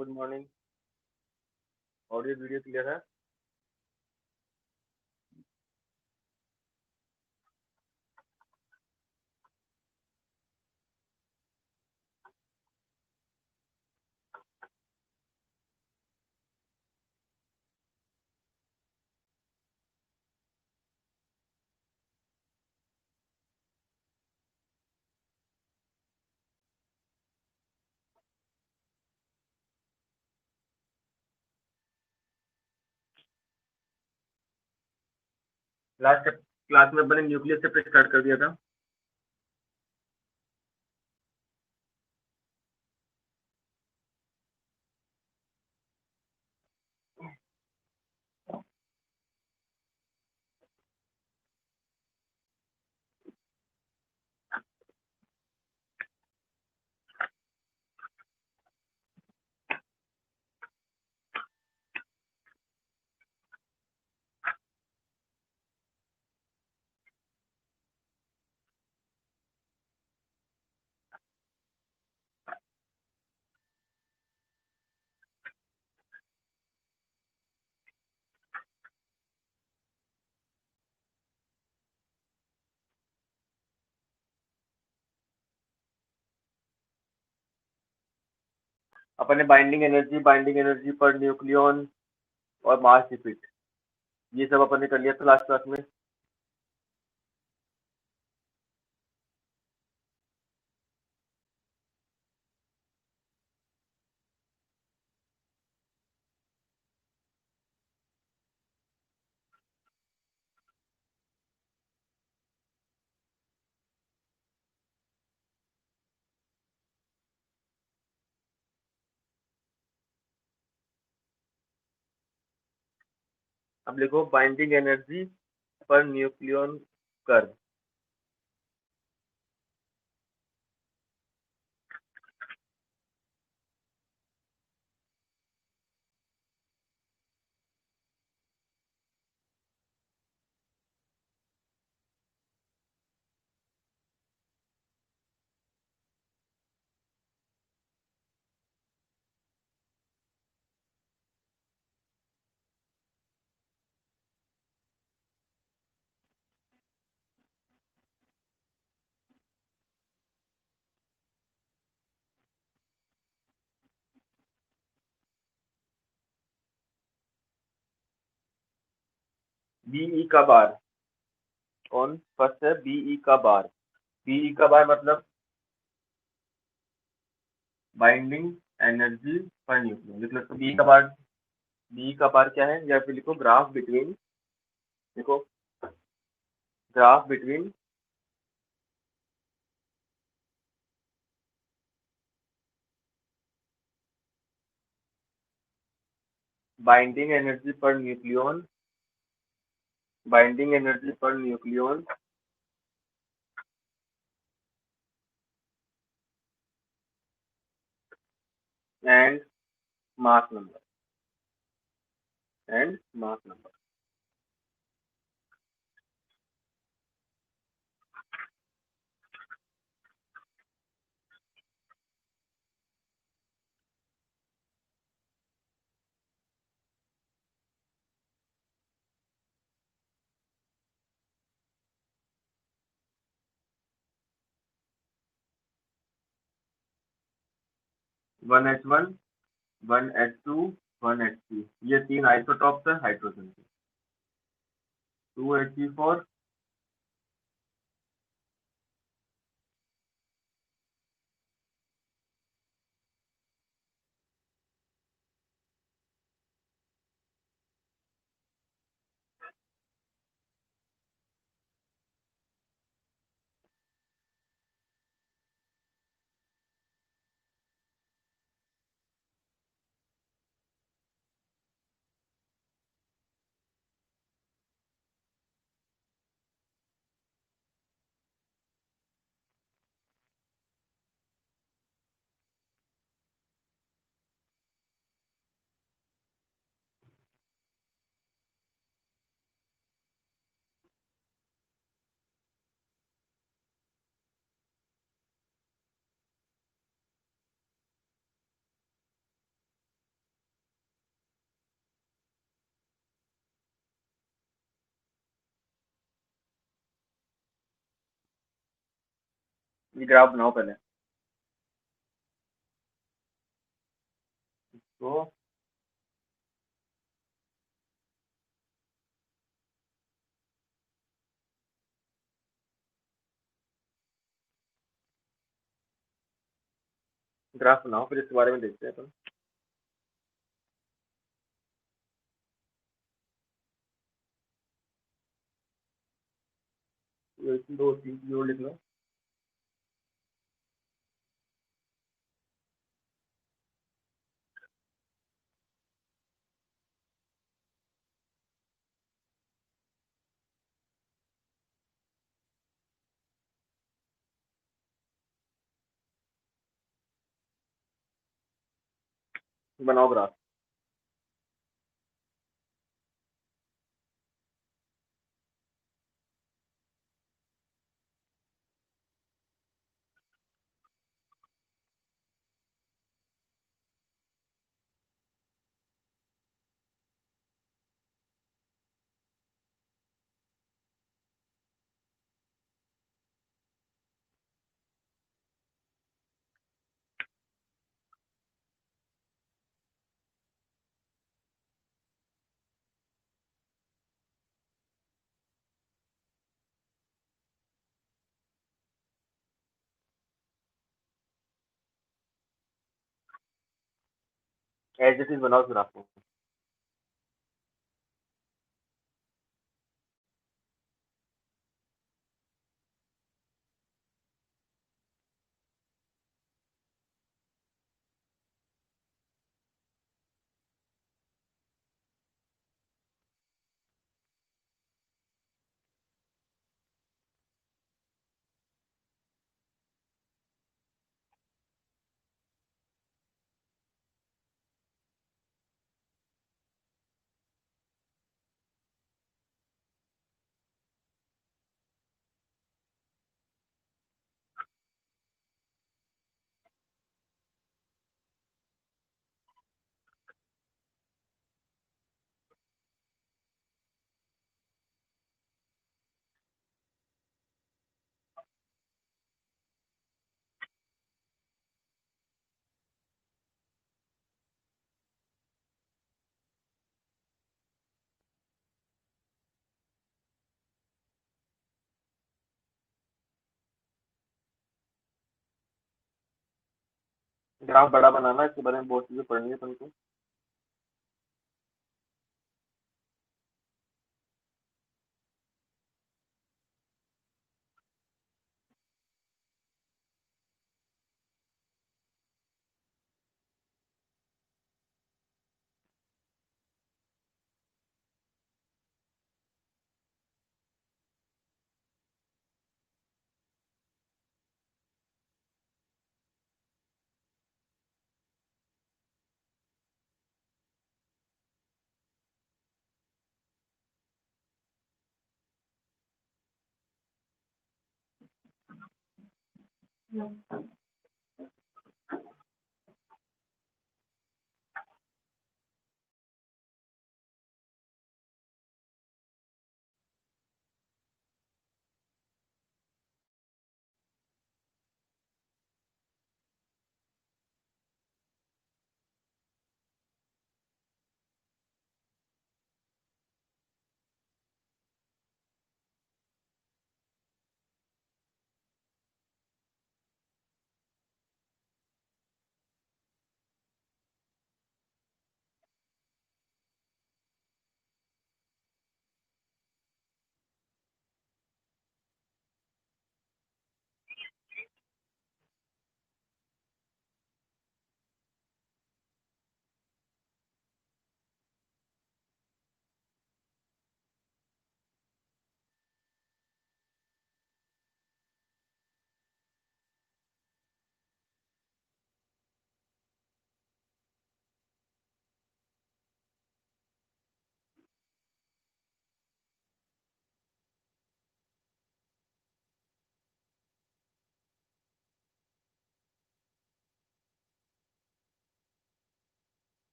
Good morning. Audio video clear है? Last class में अपने न्यूक्लियस से स्टार्ट कर दिया था। अपने बाइंडिंग एनर्जी पर न्यूक्लियन और मास डिफीट, ये सब अपन ने कर लिया था लास्ट क्लास में। अब लिखो बाइंडिंग एनर्जी पर न्यूक्लियन कर्व। बीई का बार कौन फर्स्ट है? बीई का बार। बीई का बार मतलब बाइंडिंग एनर्जी पर न्यूक्लियन। लिख लो तो बी का बार क्या है, या फिर लिखो ग्राफ बिटवीन, देखो ग्राफ बिटवीन बाइंडिंग एनर्जी पर nucleon and mass number 1H1, 1H2, 1H3, ये 3 आइसोटॉप्स है हाइड्रोजन के। 2He4, ये ग्राफ बनाओ पहले। तो ग्राफ बनाओ, फिर इसके बारे में देखते हैं अपन। ये दो तीन जोड़ लिख लो। बनाओ ग्राफ। एज इट इज बनाओ इस ग्राफ को। ग्राफ बड़ा बनाना, इसके बारे में बहुत चीजें पढ़नी है तुमको।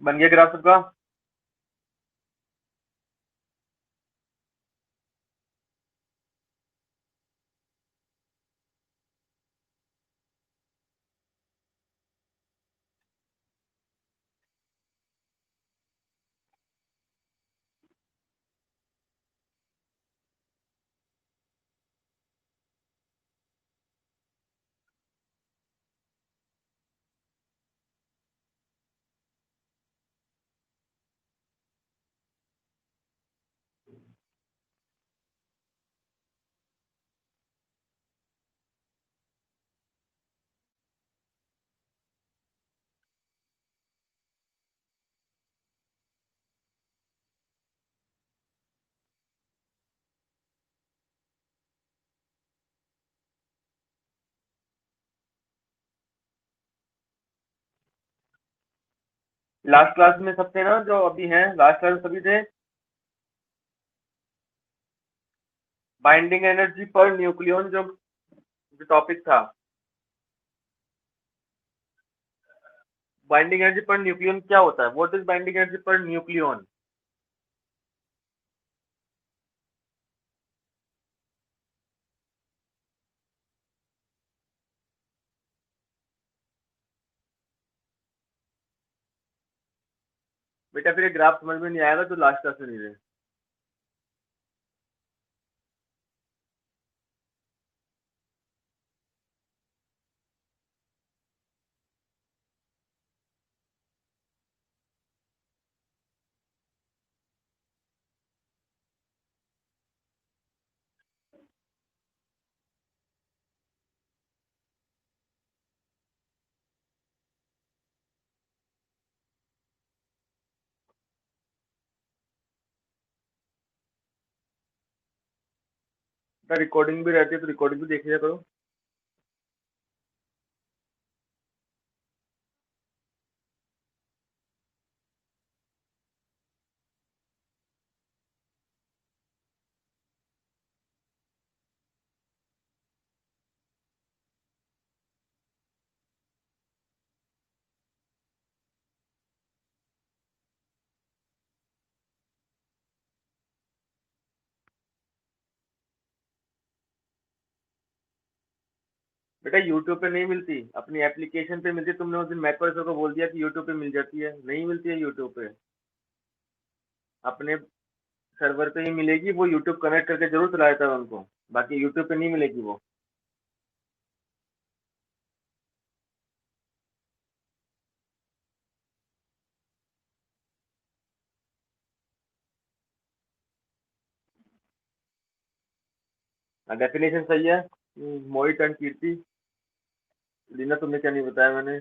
बन गया ग्राफ सबका? लास्ट क्लास में सब थे ना जो अभी हैं? लास्ट क्लास में सभी थे? बाइंडिंग एनर्जी पर न्यूक्लियन जो जो टॉपिक था, बाइंडिंग एनर्जी पर न्यूक्लियन क्या होता है? व्हाट इज बाइंडिंग एनर्जी पर न्यूक्लियन? बेटा फिर ये ग्राफ समझ में नहीं आएगा तो लास्ट क्लास में नहीं रहे। बेटा रिकॉर्डिंग भी रहती है तो रिकॉर्डिंग भी देख लिया करो। बेटा यूट्यूब पे नहीं मिलती, अपनी एप्लीकेशन पे मिलती है। तुमने उस दिन मैकप्रोसेसर को बोल दिया कि यूट्यूब पे मिल जाती है, नहीं मिलती है यूट्यूब पे। अपने सर्वर पे ही मिलेगी, वो यूट्यूब कनेक्ट करके जरूर चलाया था उनको, बाकी यूट्यूब पे नहीं मिलेगी वो। डेफिनेशन सही है। मोहित एंड कीर्ति। लीना तुमने क्या नहीं बताया मैंने?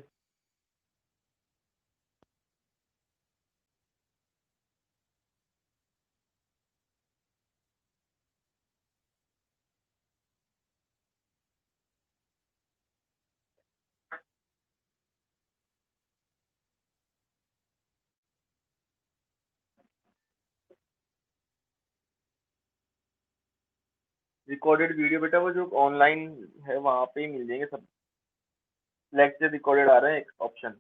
रिकॉर्डेड वीडियो बेटा वो जो ऑनलाइन है वहां पे ही मिल जाएंगे सब। लेक्चर रिकॉर्डेड आ रहे हैं एक ऑप्शन,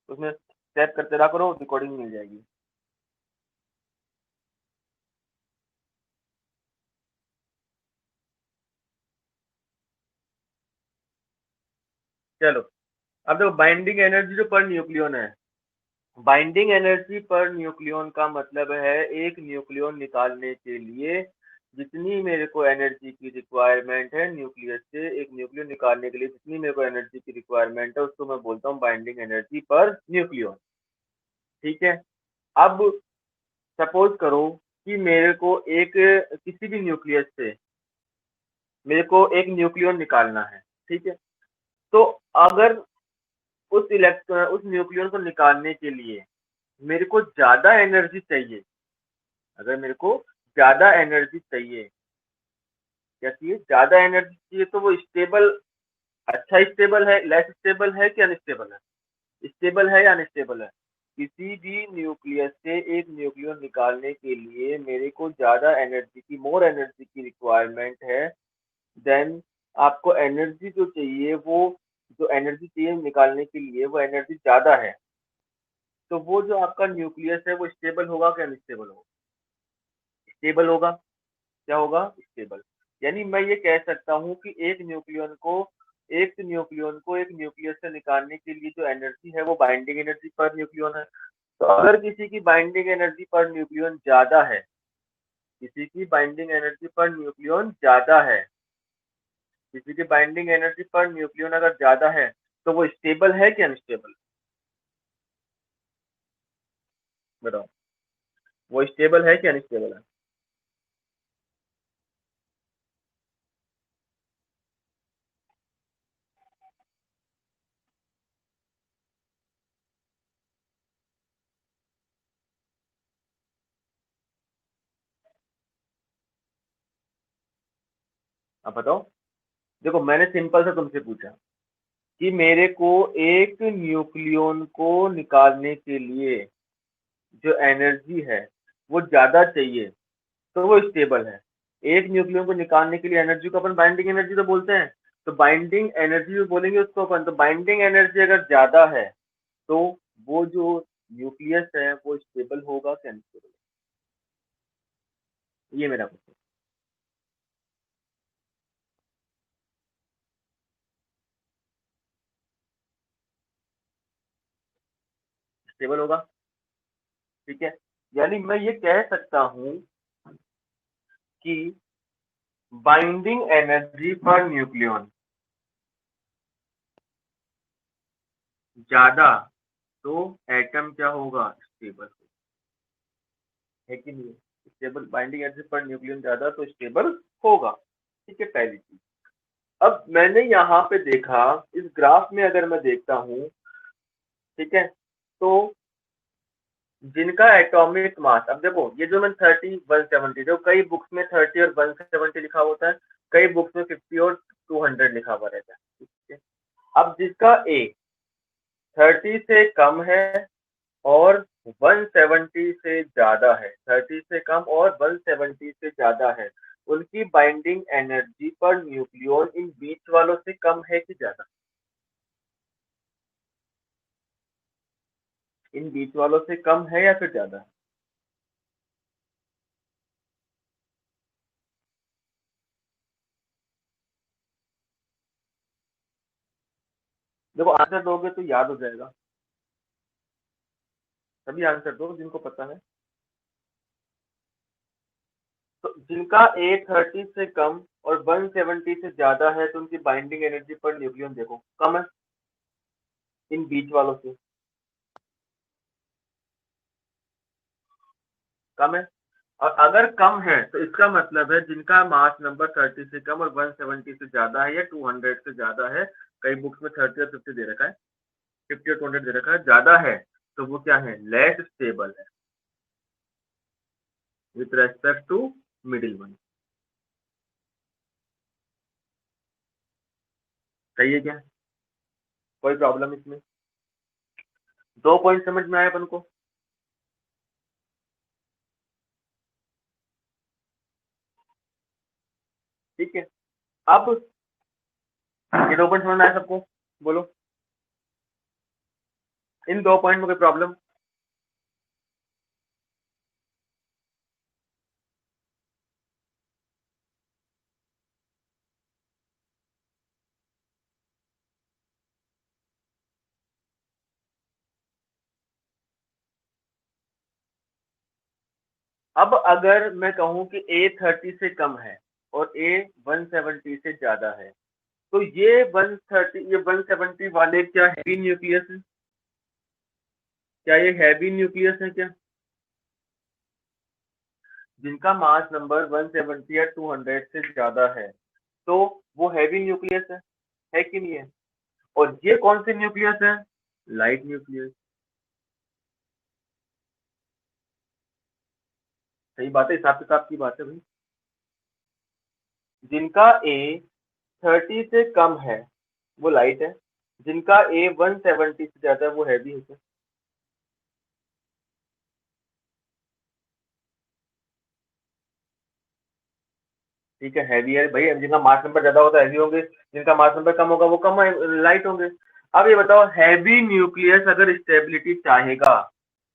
उसमें टैप करते रहा करो, रिकॉर्डिंग मिल जाएगी। चलो, अब देखो बाइंडिंग एनर्जी जो पर न्यूक्लियन है, बाइंडिंग एनर्जी पर न्यूक्लियन का मतलब है एक न्यूक्लियन निकालने के लिए जितनी मेरे को एनर्जी की रिक्वायरमेंट है न्यूक्लियस से, एक न्यूक्लियन निकालने के लिए जितनी मेरे को एनर्जी की रिक्वायरमेंट है उसको मैं बोलता हूँ बाइंडिंग एनर्जी पर न्यूक्लियन। ठीक है। अब सपोज करो कि मेरे को एक किसी भी न्यूक्लियस से मेरे को एक न्यूक्लियन निकालना है। ठीक है। तो अगर उस न्यूक्लियन को निकालने के लिए मेरे को ज्यादा एनर्जी चाहिए, अगर मेरे को ज्यादा एनर्जी चाहिए, क्या चाहिए? ज्यादा एनर्जी चाहिए तो वो स्टेबल, अच्छा स्टेबल है, लेस स्टेबल है कि अनस्टेबल है? स्टेबल है या अनस्टेबल है? किसी भी न्यूक्लियस से एक न्यूक्लियन निकालने के लिए मेरे को ज्यादा एनर्जी की, मोर एनर्जी की रिक्वायरमेंट है। देन आपको एनर्जी जो चाहिए वो, जो एनर्जी चाहिए निकालने के लिए वो एनर्जी ज्यादा है। तो वो जो आपका न्यूक्लियस है वो स्टेबल होगा क्या अनस्टेबल होगा? स्टेबल होगा। क्या होगा? स्टेबल। यानी मैं ये कह सकता हूँ कि एक न्यूक्लियस से निकालने के लिए जो एनर्जी है वो बाइंडिंग एनर्जी पर न्यूक्लियन है। तो अगर किसी की बाइंडिंग एनर्जी पर न्यूक्लियन ज्यादा है, किसी की बाइंडिंग एनर्जी पर न्यूक्लियन ज्यादा है, किसी की बाइंडिंग एनर्जी पर न्यूक्लियन अगर ज्यादा है, तो वो स्टेबल है कि अनस्टेबल? बताओ, वो स्टेबल है कि अनस्टेबल है? आप बताओ। देखो, मैंने सिंपल से तुमसे पूछा कि मेरे को एक न्यूक्लियन को निकालने के लिए जो एनर्जी है वो ज्यादा चाहिए, तो वो स्टेबल है। एक न्यूक्लियन को निकालने के लिए एनर्जी को अपन बाइंडिंग एनर्जी तो बोलते हैं। तो बाइंडिंग एनर्जी बोलेंगे उसको अपन। तो बाइंडिंग एनर्जी अगर ज्यादा है, तो वो जो न्यूक्लियस है वो स्टेबल होगा कि अनस्टेबल? ये मेरा क्वेश्चन। स्टेबल होगा। ठीक है। यानी मैं ये कह सकता हूँ कि बाइंडिंग एनर्जी पर न्यूक्लियन ज्यादा, तो एटम क्या होगा? स्टेबल। है कि नहीं? स्टेबल। बाइंडिंग एनर्जी पर न्यूक्लियन ज्यादा तो स्टेबल होगा। ठीक है, पहली चीज। अब मैंने यहाँ पे देखा, इस ग्राफ में अगर मैं देखता हूँ, ठीक है, तो जिनका एटॉमिक मास, अब देखो ये जो मैं 30 170, जो कई बुक्स में 30 और 170 लिखा होता है, कई बुक्स में 50 और 200 लिखा हुआ रहता है। ठीक है। अब जिसका ए 30 से कम है और 170 से ज्यादा है, 30 से कम और 170 से ज्यादा है, उनकी बाइंडिंग एनर्जी पर न्यूक्लियन इन बीच वालों से कम है कि ज्यादा? इन बीच वालों से कम है या फिर ज्यादा है? देखो, आंसर दोगे तो याद हो जाएगा। सभी आंसर दो जिनको पता है। तो जिनका ए 30 से कम और 170 से ज्यादा है, तो उनकी बाइंडिंग एनर्जी पर न्यूक्लियन देखो कम है इन बीच वालों से। कम है। और अगर कम है तो इसका मतलब है जिनका मास नंबर 30 से कम और 170 से ज्यादा है या 200 से ज्यादा है, कई बुक्स में 30 और 50 दे रखा है, 50 और 200 दे रखा है, ज्यादा है, तो वो क्या है? लेस स्टेबल है with respect to middle one. सही है क्या? कोई प्रॉब्लम इसमें? दो पॉइंट समझ में आए अपन को? ठीक है। अब ये दो पॉइंट समझ में आए सबको? बोलो, इन दो पॉइंट में कोई प्रॉब्लम? अब अगर मैं कहूं कि ए 30 से कम है और ए 170 से ज्यादा है, तो ये 130 ये 170 वाले क्या हैवी न्यूक्लियस है? क्या ये हैवी न्यूक्लियस है क्या? जिनका मास नंबर 170 या 200 से ज्यादा है, तो वो हैवी न्यूक्लियस है कि नहीं है? और ये कौन से न्यूक्लियस है? Light nucleus. सही बात है, हिसाब किताब की बात है भाई। जिनका ए 30 से कम है वो लाइट है, जिनका ए 170 से ज्यादा है वो हैवी है। ठीक है, हैवी है भाई। अब जिनका मास नंबर ज्यादा होता है हैवी होंगे, जिनका मास नंबर कम होगा वो कम लाइट होंगे। अब ये बताओ, हैवी न्यूक्लियस अगर स्टेबिलिटी चाहेगा,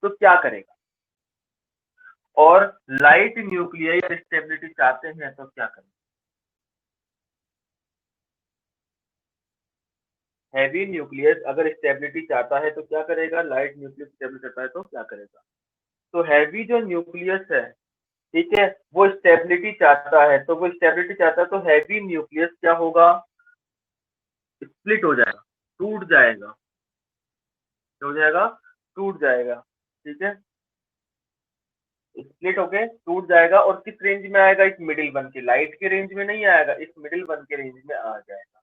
तो क्या करेगा, और लाइट न्यूक्लियाई अगर स्टेबिलिटी चाहते हैं तो क्या करेगा। हैवी न्यूक्लियस अगर स्टेबिलिटी चाहता है तो क्या करेगा, लाइट न्यूक्लियस स्टेबिलिटी चाहता है तो क्या करेगा। तो हैवी जो न्यूक्लियस है, ठीक है, वो स्टेबिलिटी चाहता है, तो वो स्टेबिलिटी चाहता है तो हैवी न्यूक्लियस क्या होगा, स्प्लिट हो जाएगा, टूट जाएगा, क्या हो जाएगा, टूट जाएगा, ठीक है, स्प्लिट होके टूट जाएगा। और किस रेंज में आएगा, इस मिडिल वन के, लाइट के रेंज में नहीं आएगा, इस मिडिल वन के रेंज में आ जाएगा,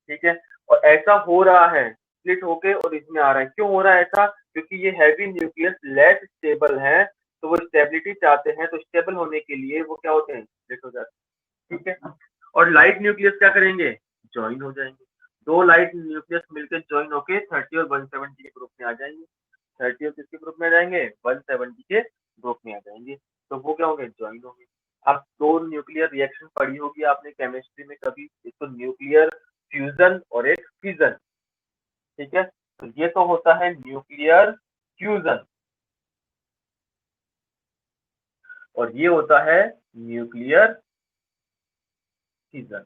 ठीक है। और ऐसा हो रहा है, स्प्लिट होके और इसमें आ रहा है, क्यों हो रहा है ऐसा, क्योंकि ये हैवी न्यूक्लियस लेस स्टेबल है, तो वो स्टेबिलिटी चाहते हैं, तो स्टेबल होने के लिए वो क्या होते हैं, स्प्लिट हो जाते हैं, ठीक है। और लाइट न्यूक्लियस क्या करेंगे, ज्वाइन हो जाएंगे, दो लाइट न्यूक्लियस मिलकर ज्वाइन होके 30 और 170 के ग्रुप में आ जाएंगे, 30 और किसके ग्रुप में आ जाएंगे, 170 के ग्रुप में आ जाएंगे, तो वो क्या होंगे, ज्वाइन होंगे। अब दो न्यूक्लियर रिएक्शन पढ़ी होगी आपने केमिस्ट्री में कभी, एक तो न्यूक्लियर फ्यूजन और एक फिजन, ठीक है। तो ये तो होता है न्यूक्लियर फ्यूजन और ये होता है न्यूक्लियर फिजन।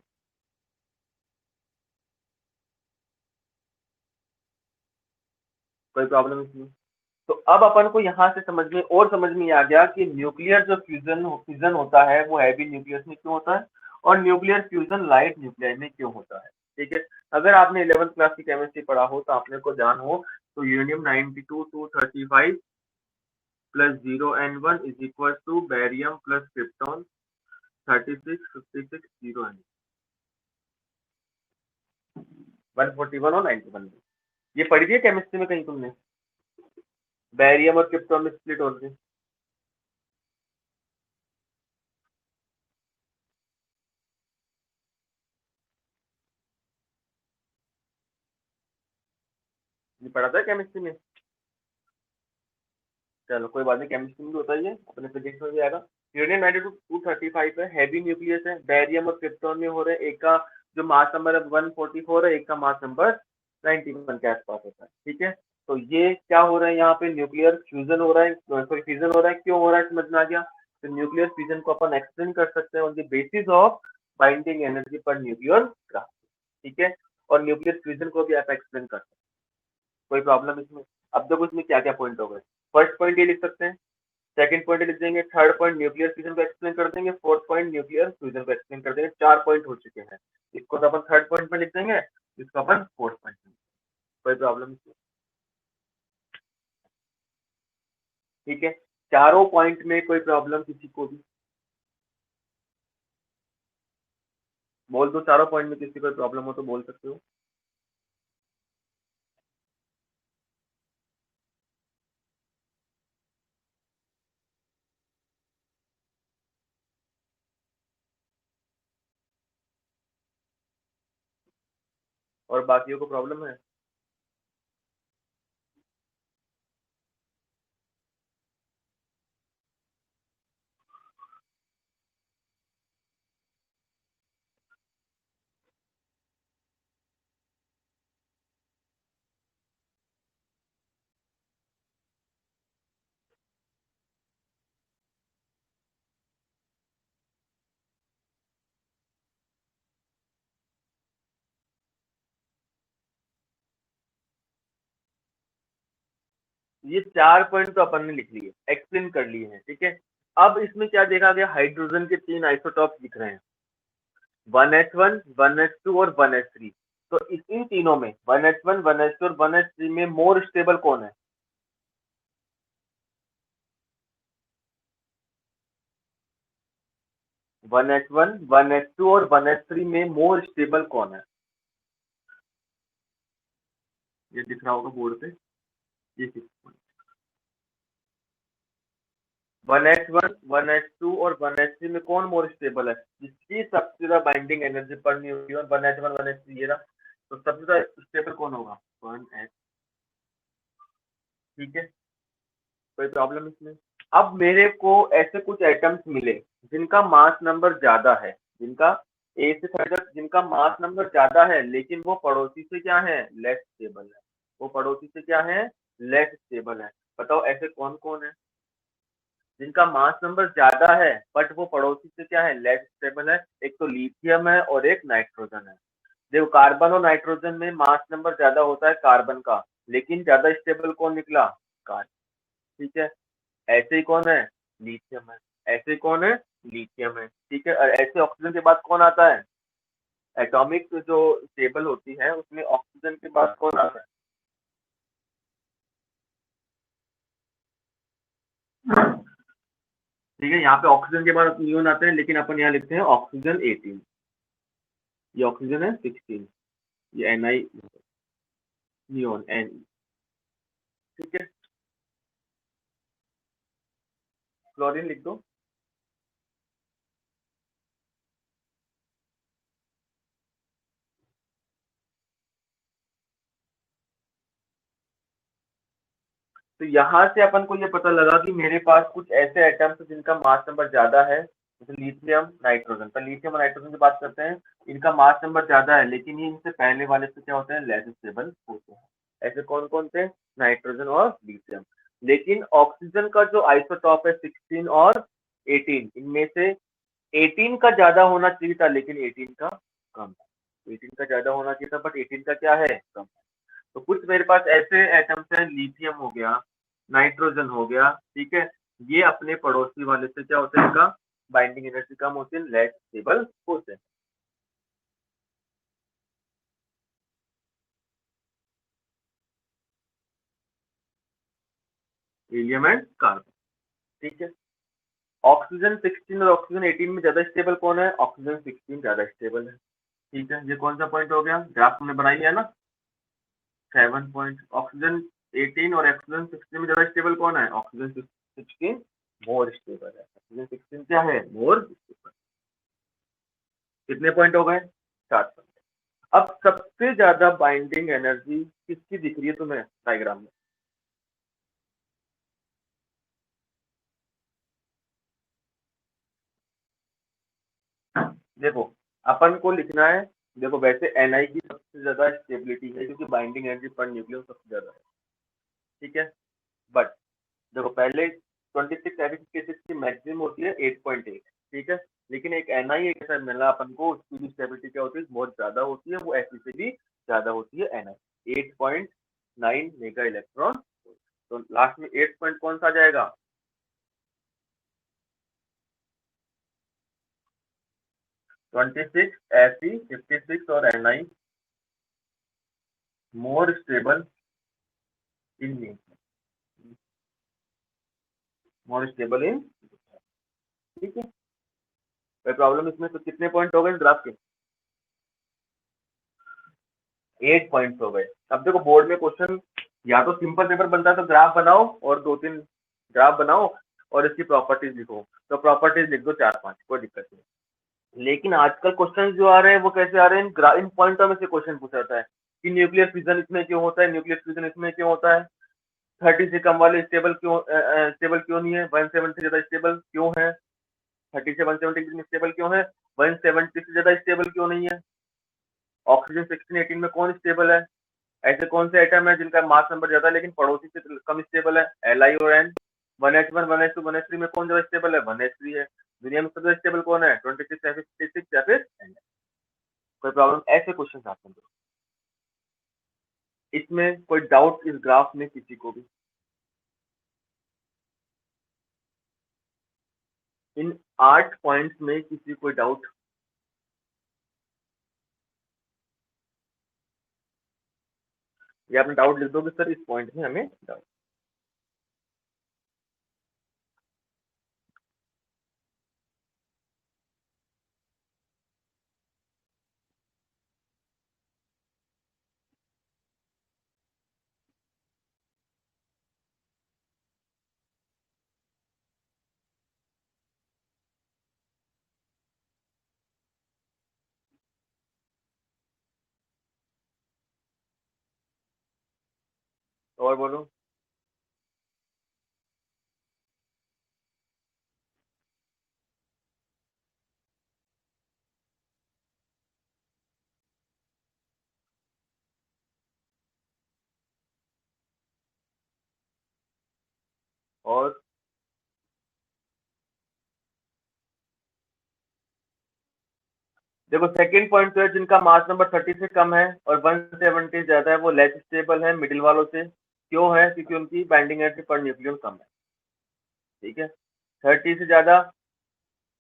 कोई प्रॉब्लम इसमें। तो अब अपन को यहाँ से समझ में आ गया कि न्यूक्लियर जो फ्यूजन होता है वो हैवी न्यूक्लियस में क्यों होता है, और न्यूक्लियर फ्यूजन लाइट न्यूक्लियर में क्यों होता है, ठीक है। अगर आपने 11th क्लास की केमिस्ट्री पढ़ा हो तो आपने को जान हो, तो uranium 92 235 plus 0n1 is equal to barium plus krypton 36 56 0n 141 और 91 में। ये पढ़ी थी है केमिस्ट्री में कहीं तुमने, बेरियम और क्रिप्टॉन में स्प्लिट होते हैं। ये पढ़ा था केमिस्ट्री में, चलो कोई बात नहीं, केमिस्ट्री में भी होता ही है, अपने फिजिक्स में भी आएगा। यूरेनियम 92 235 है, हैवी न्यूक्लियस है, बेरियम और क्रिप्टॉन में हो रहे हैं, एक का जो मास नंबर है 144 है, एक का मास नंबर 91 के आसपास होता है, ठीक है। तो ये क्या हो रहा है, यहाँ पे न्यूक्लियर फ्यूजन हो रहा है, सॉरी फिजन हो रहा है, क्यों हो रहा है समझ में आ गया। तो न्यूक्लियर फ्यूजन को अपन एक्सप्लेन कर सकते हैं on the basis of binding energy पर न्यूक्लियर ग्राफ, ठीक है। और न्यूक्लियर फ्यूजन को भी आप एक्सप्लेन कर सकते हैं, कोई प्रॉब्लम इसमें। अब देखो इसमें क्या क्या पॉइंट हो गए, फर्स्ट पॉइंट ये लिख सकते हैं, सेकंड पॉइंट लिख देंगे, थर्ड पॉइंट न्यूक्लियर फ्यूजन को एक्सप्लेन कर देंगे, फोर्थ पॉइंट न्यूक्लियर फ्यूजन को एक्सप्लेन कर देंगे, चार पॉइंट हो चुके हैं। इसको तो अपन थर्ड पॉइंट में लिख देंगे, इसको अपन फोर्थ पॉइंट में, कोई प्रॉब्लम नहीं, ठीक है। चारों पॉइंट में कोई प्रॉब्लम किसी को भी बोल दो, चारों पॉइंट में किसी को प्रॉब्लम हो तो बोल सकते हो। और बाकियों को प्रॉब्लम है। ये चार पॉइंट तो अपन ने लिख लिए, एक्सप्लेन कर लिए हैं, ठीक है। अब इसमें क्या देखा गया, हाइड्रोजन के तीन आइसोटॉप दिख रहे हैं, 1s1 1s2 और 1s3। तो इन तीनों में 1s1 1s2 और 1s3 में मोर स्टेबल कौन है, 1s1 1s2 और 1s3 में मोर स्टेबल कौन है, ये दिख रहा होगा बोर्ड पे, ये 1s1 1s2 और 1s3 में कौन मोर स्टेबल है, जिसकी सबसे ज्यादा बाइंडिंग एनर्जी पर न्यूक्लियन 1s1 1s3 ये रहा, तो सबसे ज्यादा स्टेबल कौन होगा, 1s, ठीक है, कोई प्रॉब्लम इसमें। अब मेरे को ऐसे कुछ एटम्स मिले जिनका मास नंबर ज्यादा है, जिनका ए से थर्ड तक जिनका मास नंबर ज्यादा है, लेकिन वो पड़ोसी से क्या है, लेस स्टेबल है, वो पड़ोसी से क्या है, लेस स्टेबल है। बताओ ऐसे कौन कौन है जिनका मास नंबर ज्यादा है बट वो पड़ोसी से क्या है, लेस स्टेबल है। एक तो लिथियम है और एक नाइट्रोजन है। देखो कार्बन और नाइट्रोजन में मास नंबर ज्यादा होता है कार्बन का, लेकिन ज्यादा स्टेबल कौन निकला, कार्बन। ठीक है। ऐसे ही कौन है, लिथियम है। ऐसे ही कौन है, लिथियम है। ठीक है। और ऐसे ऑक्सीजन के बाद कौन आता है, एटॉमिक जो टेबल होती है उसमें ऑक्सीजन के बाद कौन आता है। ठीक है, यहाँ पे ऑक्सीजन के बाद नियोन आते हैं, लेकिन अपन यहाँ लिखते हैं ऑक्सीजन 18। ये ऑक्सीजन है 16। ये एन आई, नियोन एन। ठीक है। क्लोरीन लिख दो। तो यहाँ से अपन को ये पता लगा कि मेरे पास कुछ ऐसे एटम्स हैं जिनका मास नंबर ज्यादा है, जैसे लिथियम नाइट्रोजन। पर लिथियम और नाइट्रोजन की बात करते हैं, इनका मास नंबर ज्यादा है, लेकिन ये इनसे पहले वाले से क्या होते हैं, लेस स्टेबल होते हैं। ऐसे कौन कौन थे, नाइट्रोजन और लिथियम। लेकिन ऑक्सीजन का जो आइसोटॉप है 16 और 18, इनमें से 18 का ज्यादा होना चाहिए था, लेकिन 18 का कम है। 18 का ज्यादा होना चाहिए था बट 18 का क्या है, कम। तो कुछ मेरे पास ऐसे एटम्स हैं, लिथियम हो गया, नाइट्रोजन हो गया। ठीक है। ये अपने पड़ोसी वाले से क्या होता है, इनका बाइंडिंग एनर्जी कम होती है, लेस स्टेबल होते हैं। Helium and carbon. ठीक है। ऑक्सीजन 16 और ऑक्सीजन 18 में ज्यादा स्टेबल कौन है, ऑक्सीजन 16 ज्यादा स्टेबल है। ठीक है, ये कौन सा पॉइंट हो गया, ग्राफ हमने बनाई है ना, 7 पॉइंट। ऑक्सीजन 18 और ऑक्सीजन 16 में ज्यादा स्टेबल कौन है, ऑक्सीजन 16 मोर स्टेबल है। ऑक्सीजन 16 क्या है, मोर स्टेबल। कितने पॉइंट हो गए, 4 पॉइंट। अब सबसे ज्यादा बाइंडिंग एनर्जी किसकी दिख रही है तुम्हें डायग्राम में, देखो अपन को लिखना है। देखो वैसे एनआई की सबसे ज्यादा स्टेबिलिटी है क्योंकि बाइंडिंग एनर्जी पर न्यूक्लियस सबसे ज्यादा है। ठीक है। बट देखो पहले 26 की मैक्सिमम होती है 8.8। ठीक है। लेकिन एक एनआई एक ऐसा मिला अपन को, उसकी भी स्टेबिलिटी क्या होती है, बहुत ज्यादा होती है, वो ऐसी से भी ज्यादा होती है एनआई, 8.9 मेगा इलेक्ट्रॉन। तो लास्ट में 8 पॉइंट कौन सा आ जाएगा, 26 ऐसी 56 और NI more stable in, more stable in. ठीक है। कोई प्रॉब्लम इसमें, तो कितने पॉइंट हो गए इस ग्राफ के, 8 पॉइंट हो गए। अब देखो बोर्ड में क्वेश्चन, या तो सिंपल पेपर बनता है तो ग्राफ बनाओ और 2-3 ग्राफ बनाओ और इसकी प्रॉपर्टीज लिखो। तो प्रॉपर्टीज लिख दो 4-5, कोई दिक्कत नहीं। लेकिन आजकल क्वेश्चन जो आ रहे हैं वो कैसे आ रहे हैं, इन पॉइंटों में से क्वेश्चन पूछा जाता है कि न्यूक्लियर फिजन इसमें क्यों होता है, न्यूक्लियर फिजन इसमें क्यों होता है, 30 से कम वाले स्टेबल क्यों नहीं है, 170 से ज्यादा स्टेबल क्यों है, 30 से 170 के बीच में स्टेबल क्यों है, 170 से ज्यादा स्टेबल क्यों नहीं है, ऑक्सीजन 16-18 में कौन स्टेबल है, ऐसे कौन से आइटम है जिनका मास नंबर ज्यादा है लेकिन पड़ोसी से कम स्टेबल है, एल आई और एन। 1H1 1H2 1H3 में कौन ज्यादा स्टेबल है, 1H3 है। दुनिया में सबसे स्टेबल कौन है, 26 या 56 या फिर NH? कोई प्रॉब्लम, ऐसे क्वेश्चन आते हैं। इसमें कोई डाउट इस ग्राफ में किसी को भी, इन 8 पॉइंट्स में किसी को डाउट, या अपने डाउट लिख दो कि सर इस पॉइंट में हमें डाउट। और बोलो। और देखो सेकंड पॉइंट तो है जिनका मास नंबर 30 से कम है और 170 ज्यादा है वो लेस स्टेबल है मिडिल वालों से। क्यों है? क्योंकि उनकी बाइंडिंग एनर्जी पर न्यूक्लियन कम है। ठीक है, 30 से ज्यादा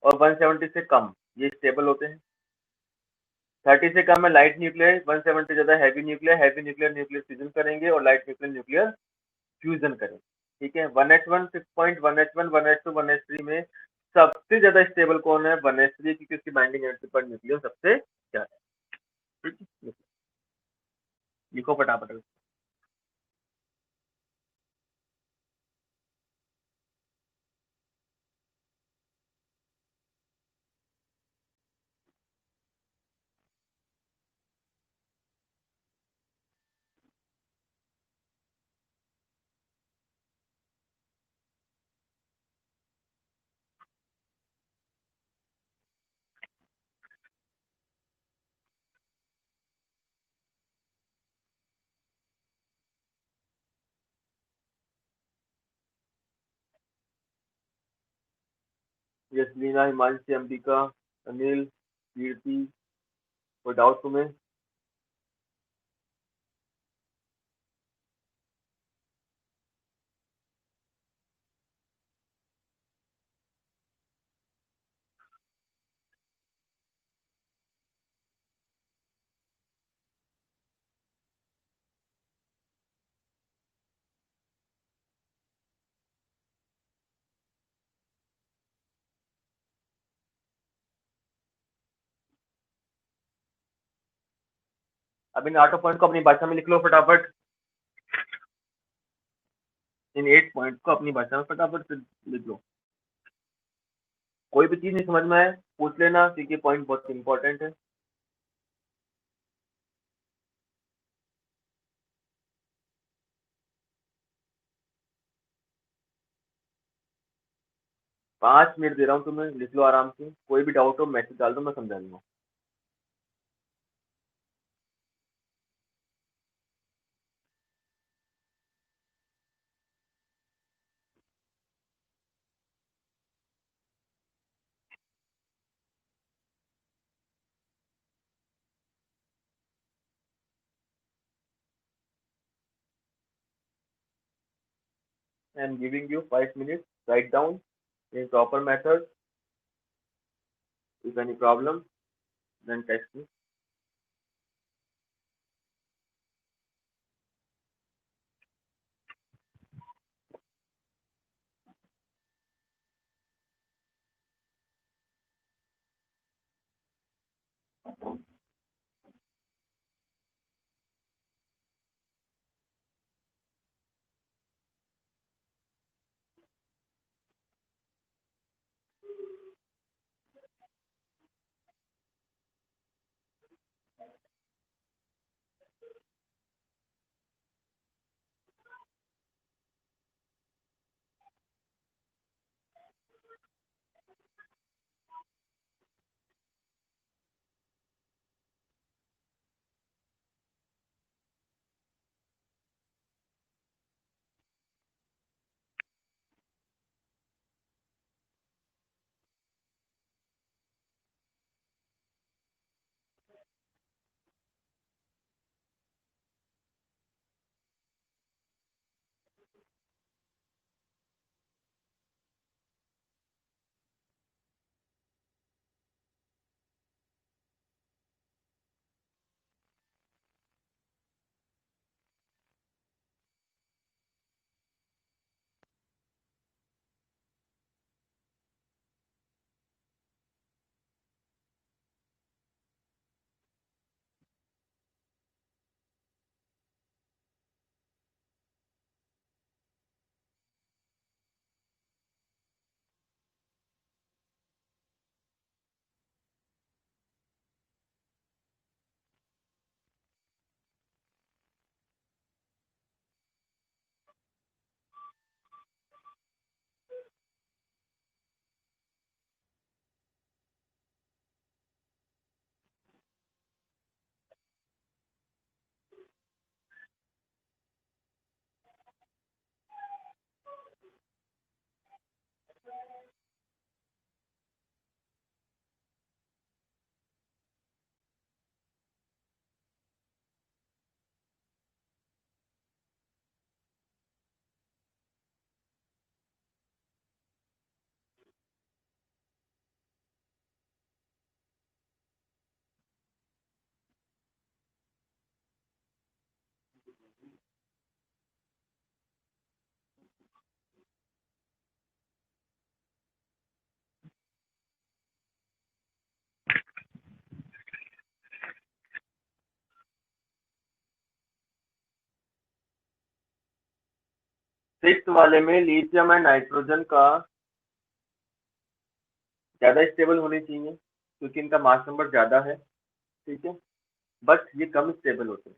और 170 से कम ये स्टेबल होते हैं। 30 से कम है लाइट न्यूक्लियर, 170 ज्यादा heavy nuclear. Heavy nuclear nuclear fusion करेंगे और लाइट न्यूक्लियर न्यूक्लियर फ्यूजन करेंगे। ठीक है, 1h1 6 point, 1h1 1h2 1h3 में सबसे ज्यादा स्टेबल कौन है? 1h3, क्योंकि उसकी बाइंडिंग एनर्जी पर न्यूक्लियर सबसे ज्यादा है। ठीक है, लिखो फटाफट। यस्लीना, हिमांशी, अंबिका, अनिल, कीर्ति, कोई डाउट तुम्हें? अब इन 8 पॉइंट को अपनी भाषा में लिख लो फटाफट। इन 8 पॉइंट को अपनी भाषा में फटाफट से लिख लो। कोई भी चीज नहीं समझ में आए पूछ लेना, क्योंकि पॉइंट बहुत इंपॉर्टेंट है। 5 मिनट दे रहा हूँ तुम्हें, लिख लो आराम से। कोई भी डाउट हो मैसेज डाल दो, मैं समझा दूंगा। I am giving you 5 minute, write down in proper method. If any problem then text me. Six वाले में लिथियम एंड नाइट्रोजन का ज्यादा स्टेबल होने चाहिए क्योंकि इनका मास नंबर ज्यादा है। ठीक है, बट ये कम स्टेबल होते हैं।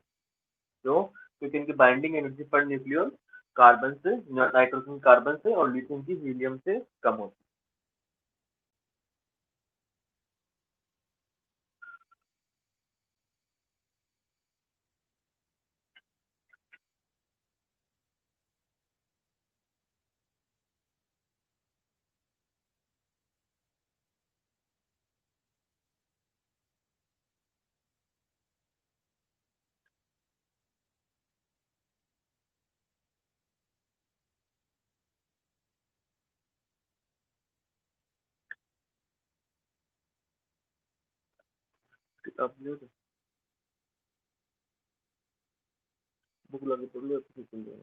क्यों? क्योंकि इनकी बाइंडिंग एनर्जी पर न्यूक्लियन कार्बन से, नाइट्रोजन कार्बन से और लिथियम की हीलियम से कम होती है। अब ये भूख लगी तो ले कुछ सुन रहे हैं।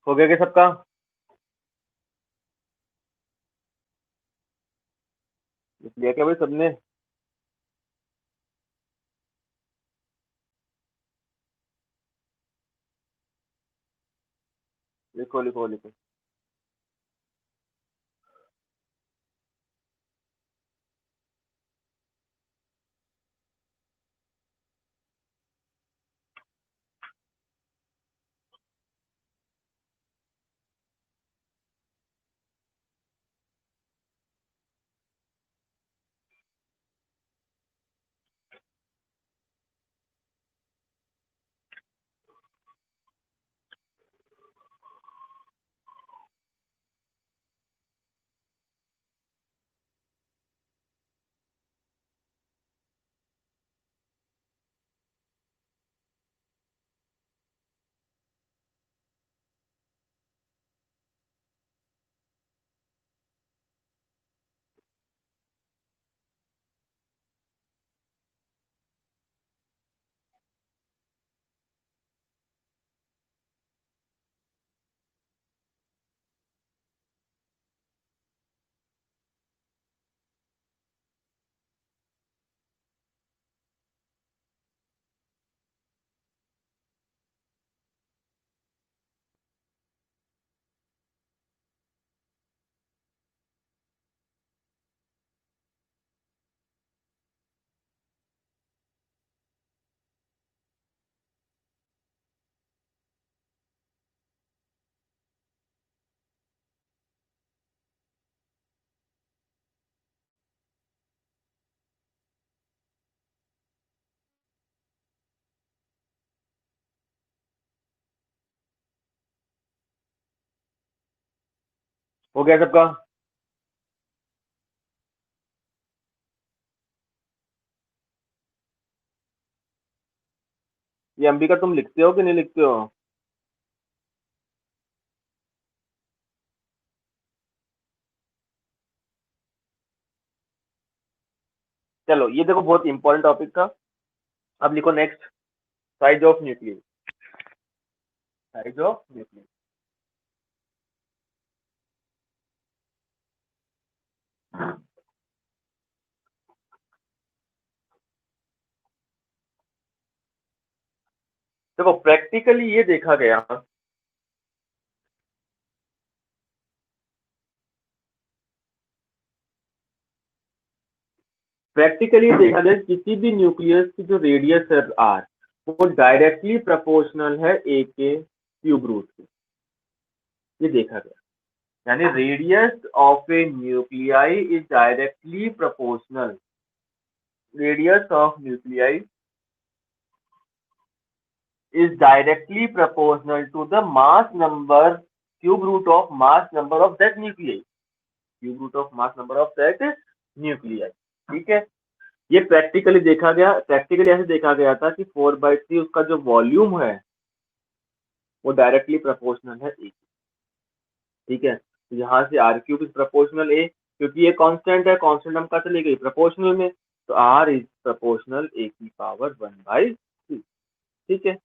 हो गया क्या सबका? लिख लिया क्या भाई सबने? लिखो लिखो लिखो। हो गया सबका? ये अंबिका तुम लिखते हो कि नहीं लिखते हो? चलो ये देखो बहुत इंपॉर्टेंट टॉपिक था। अब लिखो next, size of nucleus. Size of nucleus, देखो प्रैक्टिकली ये देखा गया, प्रैक्टिकली देखा जाए किसी भी न्यूक्लियस की जो रेडियस है आर, वो डायरेक्टली प्रोपोर्शनल है ए के क्यूब रूट से। ये देखा गया, यानी radius of A nuclei is directly proportional, radius of nuclei is directly proportional to the mass number, cube root of mass number of that nuclei, cube root of mass number of that nuclei। ठीक है, ये practically देखा गया। Practically ऐसे देखा गया था कि 4/3 उसका जो वॉल्यूम है वो डायरेक्टली प्रोपोर्शनल है ए। ठीक है, तो यहाँ से R cube is proportional A, क्योंकि ये कांस्टेंट है, कांस्टेंट हम कहाँ चले गई प्रोपोर्शनल में, तो आर इज प्रोपोर्शनल ए की पावर 1/3। ठीक है,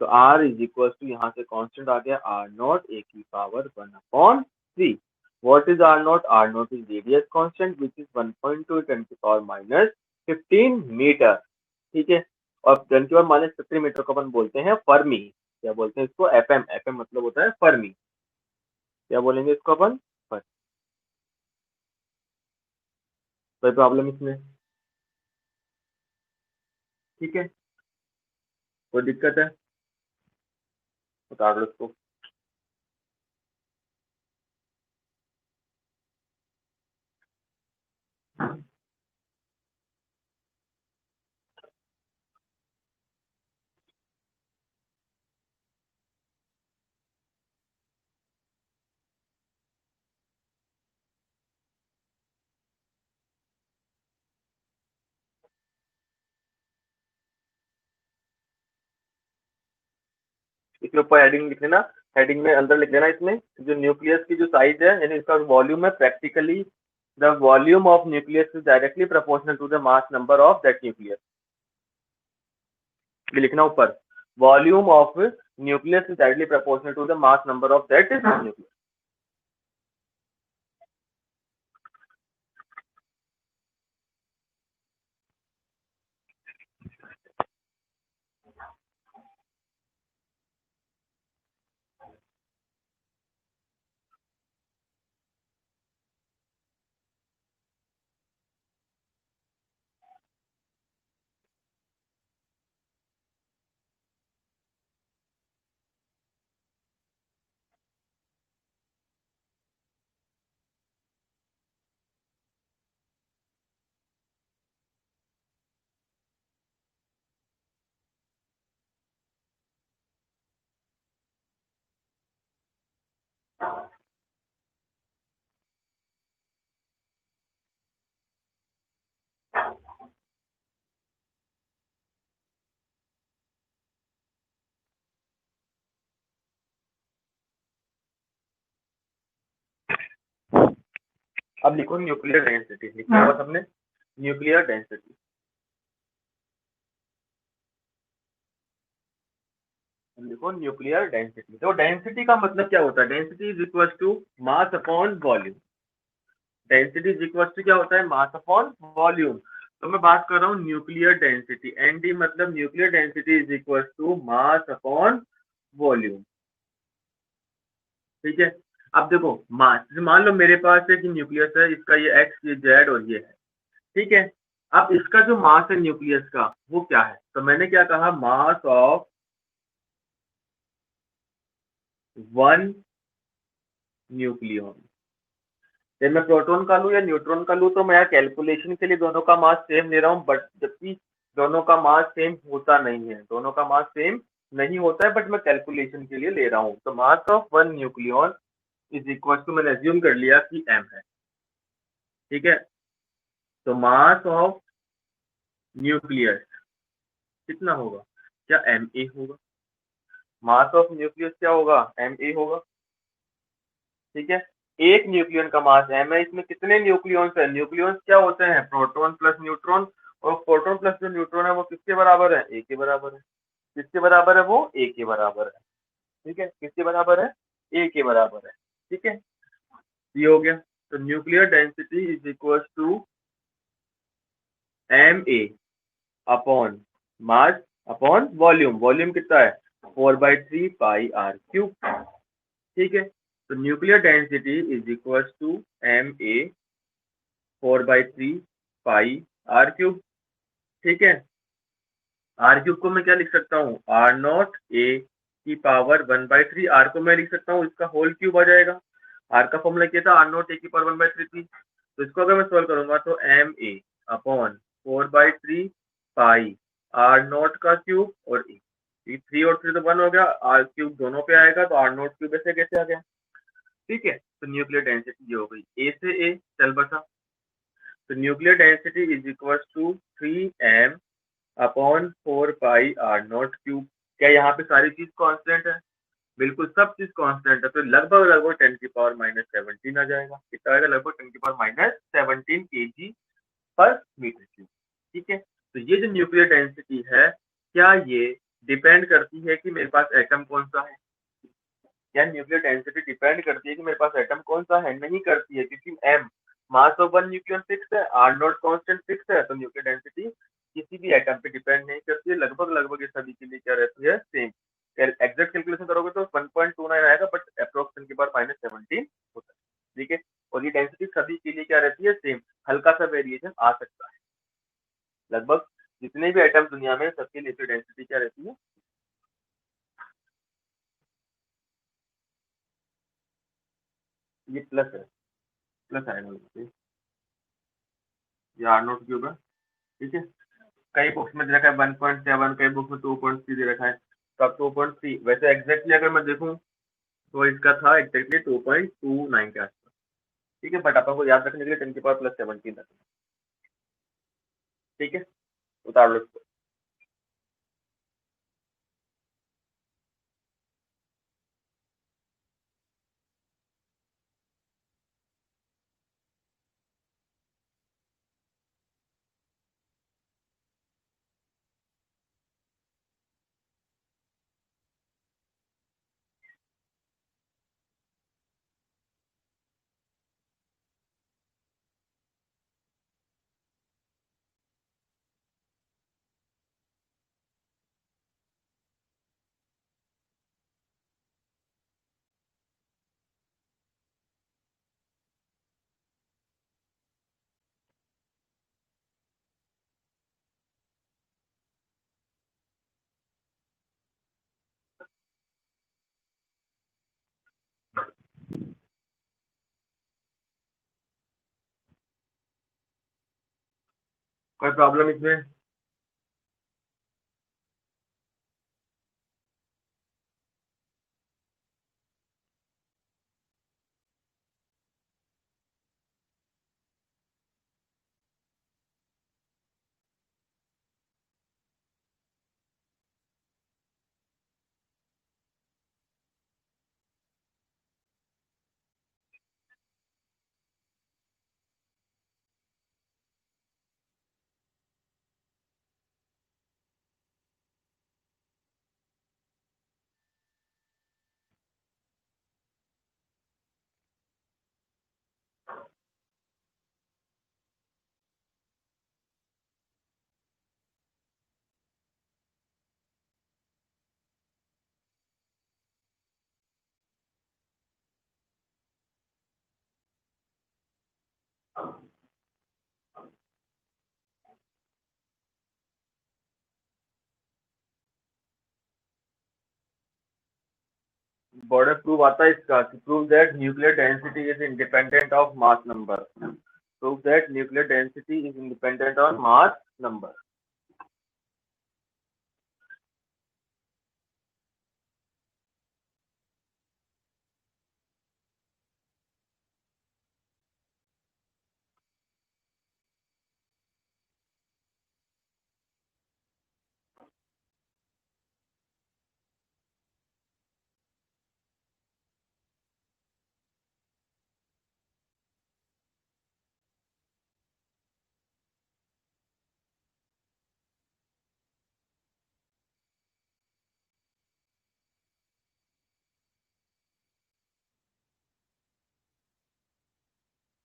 तो R इज इक्वल टू, यहाँ से कांस्टेंट आ गया आर नॉट ए की power 1/3। What is R naught? R naught is radius constant which is 1.2 10⁻⁻15 metre. ठीक है, और 10⁻⁻15 मीटर को अपन बोलते हैं फर्मी। क्या बोलते हैं इसको? एफएम। एफएम मतलब होता है फर्मी। क्या बोलेंगे इसको अपन? फर्मी। कोई प्रॉब्लम इसमें? ठीक है, कोई दिक्कत है बता दो इसको। इसके ऊपर हेडिंग लिख लेना, हेडिंग में अंदर लिख लेना इसमें जो न्यूक्लियस की जो साइज है, यानी इसका वॉल्यूम है, practically the volume of nucleus is directly proportional to the mass number of that nucleus. ये लिखना ऊपर, volume of nucleus is directly proportional to the mass number of that nucleus. अब लिखो न्यूक्लियर डेंसिटी। लिखा हुआ सबने nuclear density. देखो nuclear density, तो डेंसिटी का मतलब क्या होता है? Density is equal to mass upon volume. Density is equal to क्या होता है? Mass upon volume. तो मैं बात कर रहा हूँ न्यूक्लियर डेंसिटी, एनडी मतलब nuclear density is equal to mass upon volume. ठीक है, अब देखो मास, मान लो मेरे पास एक न्यूक्लियस है, इसका ये एक्स, ये जेड और ये है। ठीक है, अब इसका जो मास है न्यूक्लियस का वो क्या है? तो मैंने क्या कहा? मास ऑफ वन न्यूक्लियन। जब मैं प्रोटॉन का लूं या न्यूट्रॉन का लूं तो मैं कैलकुलेशन के लिए दोनों का मास सेम ले रहा हूं, बट जबकि दोनों का मास सेम होता नहीं है, दोनों का मास सेम नहीं होता है, बट मैं कैलकुलेशन के लिए ले रहा हूं। तो mass of one nucleon is equal to, मैंने एज्यूम कर लिया कि एम है। ठीक है, तो मास ऑफ न्यूक्लियस कितना होगा? क्या एम ए होगा? मास ऑफ न्यूक्लियस क्या होगा? एम ए होगा। ठीक है, एक न्यूक्लियन का मास m है, इसमें कितने न्यूक्लियंस है? न्यूक्लियंस क्या होते हैं? प्रोटॉन प्लस न्यूट्रॉन, और प्रोटॉन प्लस जो न्यूट्रॉन है वो किसके बराबर है? ए के बराबर है। किसके बराबर है? वो ए के बराबर है। ठीक है, किसके बराबर है? ए के बराबर है। ठीक है, ये हो गया। तो nuclear density is equal to M A upon mass upon volume. Volume कितना है? 4/3 पाई r क्यूब। ठीक है, तो nuclear density is equal to M A 4/3 pi r cube. ठीक है, आर क्यूब को मैं क्या लिख सकता हूँ? आर नॉट ए की पावर 1/3। आर को मैं लिख सकता हूँ, इसका होल क्यूब आ जाएगा। आर का फॉर्मूला क्या था? आर नॉट ए की पावर 1/3 थी। तो इसको अगर मैं सोल्व करूंगा तो M A upon 4/3 pi R naught का क्यूब और ए, 3 और 3 तो 1 हो गया, आर क्यूब दोनों पे आएगा, तो आर नॉट क्यूब ऐसे कैसे आ गया? ठीक है, तो न्यूक्लियर डेंसिटी ये हो गई। ए से ए चल बसा, तो nuclear density is equal to 3m upon 4 pi r0 cube. क्या यहाँ पे सारी चीज कांस्टेंट है? बिल्कुल सब चीज कांस्टेंट है, तो लगभग लगभग 10⁻⁻17 आ जाएगा। कितना आएगा? लगभग 10⁻⁻17 kg पर मीटर क्यूब। ठीक है, तो ये जो न्यूक्लियर डेंसिटी है, क्या ये डिपेंड करती है कि मेरे पास एटम कौन सा है? क्या न्यूक्लियर डेंसिटी डिपेंड करती है कि मेरे पास एटम कौन सा है? नहीं करती है, क्योंकि M mass of one nucleon fix है, आर नॉट कांस्टेंट फिक्स है, तो न्यूक्लियर डेंसिटी किसी भी एटम पे डिपेंड नहीं करती है। लगभग लगभग ये सभी के लिए क्या रहती है? सेम। एग्जैक्ट कैलकुलेशन करोगे तो 1.29 आएगा, बट अप्रोक्स के बाद -17 होता है। ठीक है, और ये डेंसिटी सभी के लिए क्या रहती है? सेम। हल्का सा वेरिएशन आ सकता है। लगभग जितने भी एटम दुनिया में, सबके लिए डेंसिटी क्या रहती है? ये प्लस है, प्लस आएगा। ये आर नोट क्यूब है। ठीक है, कई बुक्स में दे रखा है 1.7, कई बुक्स में 2.3 दे रखा है। तो अब 2.3 वैसे एग्जैक्टली अगर मैं देखूं तो इसका था एग्जैक्टली 2.29 के आसपास। ठीक है, बट आपको याद रखने के लिए 10⁻+17 रखना। ठीक है, उतार लो इसको। कोई प्रॉब्लम इसमें? बॉर्डर प्रूफ आता है इसका, prove that nuclear density is independent of mass number. Prove that nuclear density is independent of mass number.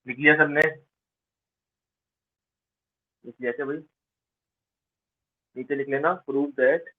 लिख लिया सबने? लिख लिया क्या भाई? नीचे लिख लेना, prove that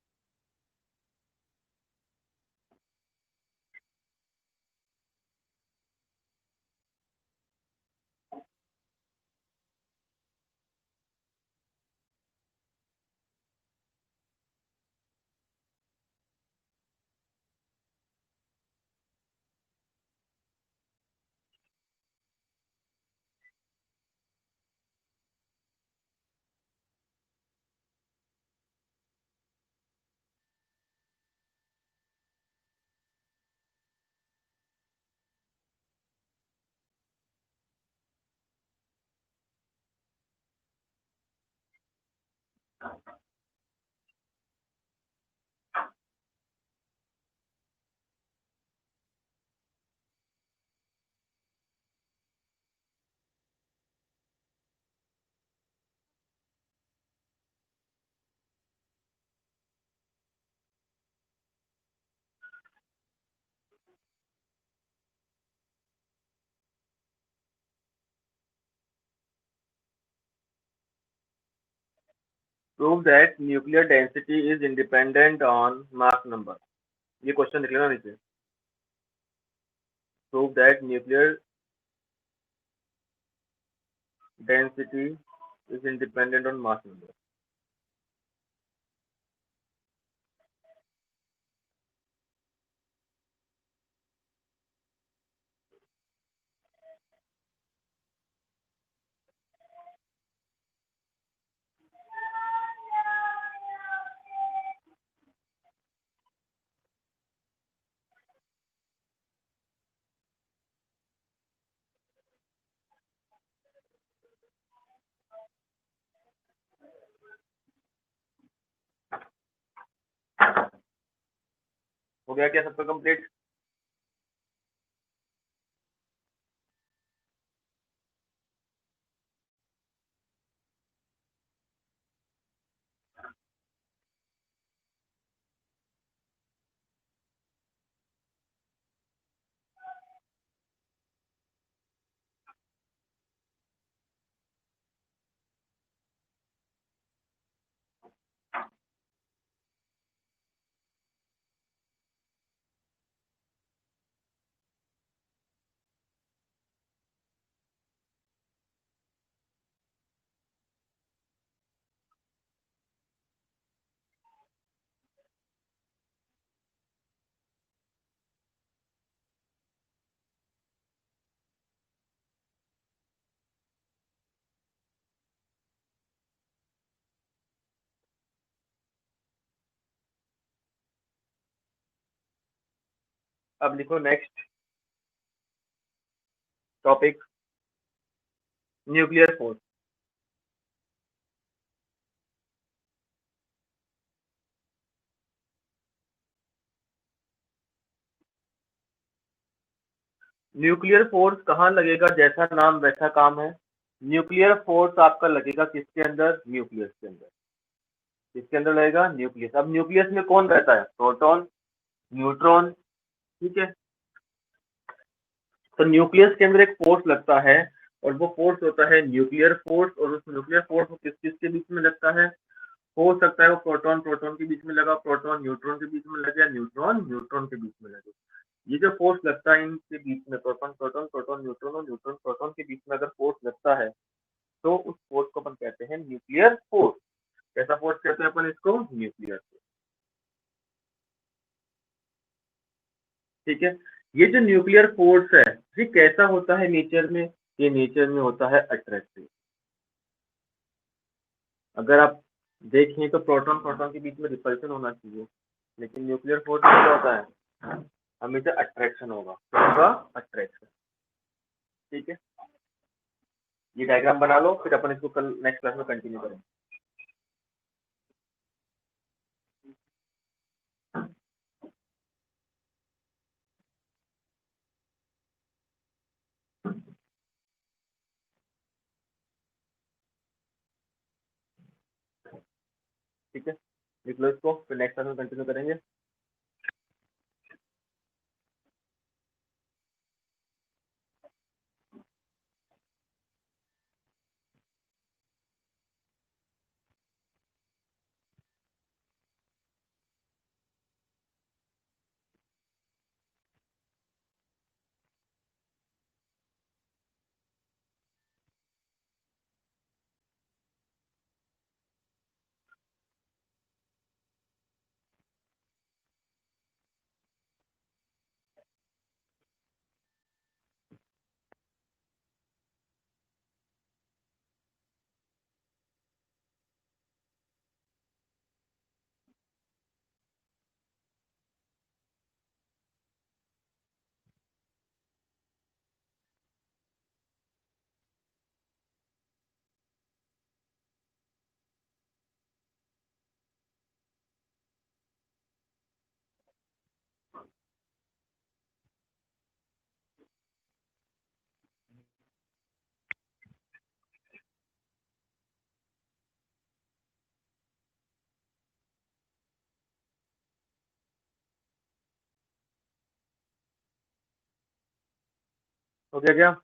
nuclear density is independent on mass number. ये क्वेश्चन लिख लेना नीचे। Prove that nuclear density is independent on mass number. हो गया क्या सबका कंप्लीट? अब लिखो next topic, nuclear force. Nuclear force कहाँ लगेगा? जैसा नाम वैसा काम है। न्यूक्लियर फोर्स आपका लगेगा किसके अंदर? न्यूक्लियस के अंदर। किसके अंदर लगेगा? न्यूक्लियस। अब न्यूक्लियस में कौन रहता है? Proton, neutron. ठीक है, तो न्यूक्लियस के अंदर एक फोर्स लगता है और वो फोर्स होता है न्यूक्लियर फोर्स। और उस न्यूक्लियर फोर्स को किस किस के बीच में लगता है? हो सकता है वो प्रोटॉन प्रोटॉन के बीच में लगा, प्रोटॉन न्यूट्रॉन के बीच में लगे, या न्यूट्रॉन न्यूट्रॉन के बीच में लगे। ये जो फोर्स लगता है इनके बीच में, प्रोटॉन प्रोटॉन प्रोटॉन न्यूट्रॉन और न्यूट्रॉन प्रोटॉन के बीच में अगर फोर्स लगता है तो उस फोर्स को अपन कहते हैं न्यूक्लियर फोर्स। कैसा फोर्स कहते हैं अपन इसको? Nuclear force. ठीक है, ये जो न्यूक्लियर फोर्स है ये कैसा होता है नेचर में? ये नेचर में होता है अट्रैक्टिव। अगर आप देखें तो प्रोटॉन प्रोटॉन के बीच में रिपल्शन होना चाहिए, लेकिन न्यूक्लियर फोर्स में क्या होता है? हमेशा अट्रैक्शन होगा। क्या होगा? अट्रैक्शन। ठीक है, ये डायग्राम बना लो, फिर अपन इसको कल नेक्स्ट क्लास में कंटिन्यू करेंगे। ठीक है, लिख लो इसको, फिर नेक्स्ट क्लास में कंटिन्यू करेंगे। हो गया क्या?